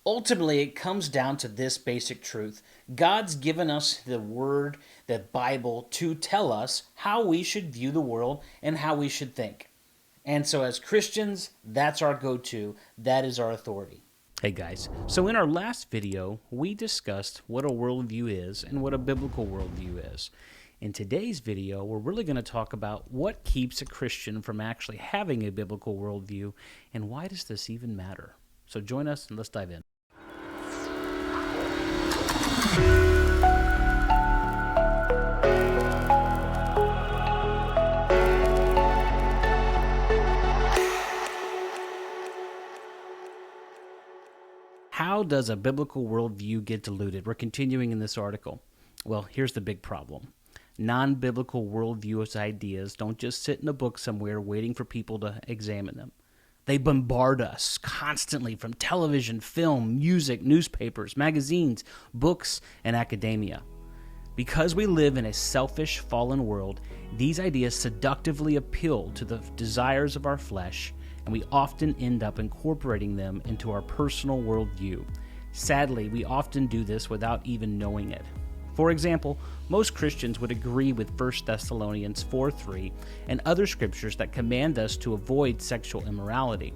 Ultimately, it comes down to this basic truth. God's given us the Word, the Bible, to tell us how we should view the world and how we should think. And so, as Christians, that's our go to, that is our authority. Hey guys, so in our last video, we discussed what a worldview is and what a biblical worldview is. In today's video, we're really going to talk about what keeps a Christian from actually having a biblical worldview and why does this even matter. So join us and let's dive in. How does a biblical worldview get diluted? We're continuing in this article. Well, here's the big problem. Non-biblical worldview ideas don't just sit in a book somewhere waiting for people to examine them. They bombard us constantly from television, film, music, newspapers, magazines, books, and academia. Because we live in a selfish, fallen world, these ideas seductively appeal to the desires of our flesh, and we often end up incorporating them into our personal worldview. Sadly, we often do this without even knowing it. For example, most Christians would agree with 1 Thessalonians 4:3 and other scriptures that command us to avoid sexual immorality.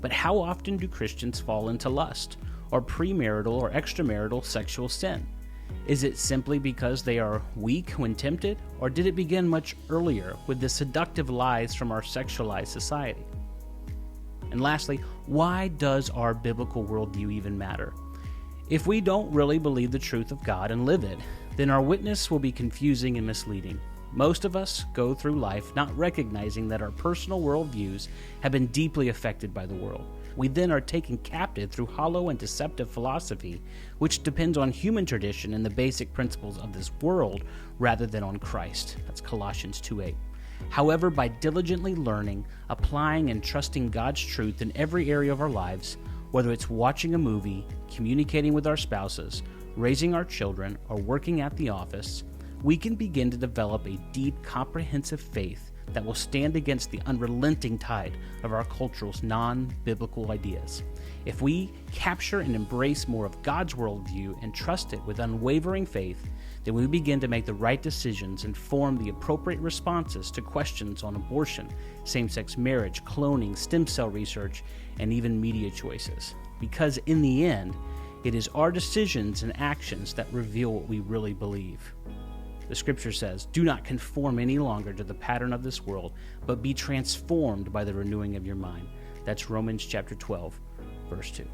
But how often do Christians fall into lust, or premarital or extramarital sexual sin? Is it simply because they are weak when tempted, or did it begin much earlier with the seductive lies from our sexualized society? And lastly, why does our biblical worldview even matter? If we don't really believe the truth of God and live it, then our witness will be confusing and misleading. Most of us go through life not recognizing that our personal worldviews have been deeply affected by the world. We then are taken captive through hollow and deceptive philosophy, which depends on human tradition and the basic principles of this world rather than on Christ. That's Colossians 2:8. However, by diligently learning, applying, and trusting God's truth in every area of our lives, whether it's watching a movie, communicating with our spouses, raising our children, or working at the office, we can begin to develop a deep, comprehensive faith that will stand against the unrelenting tide of our culture's non-biblical ideas. If we capture and embrace more of God's worldview and trust it with unwavering faith, then we begin to make the right decisions and form the appropriate responses to questions on abortion, same-sex marriage, cloning, stem cell research, and even media choices. Because in the end, it is our decisions and actions that reveal what we really believe. The scripture says, "Do not conform any longer to the pattern of this world, but be transformed by the renewing of your mind." That's Romans chapter 12, verse 2.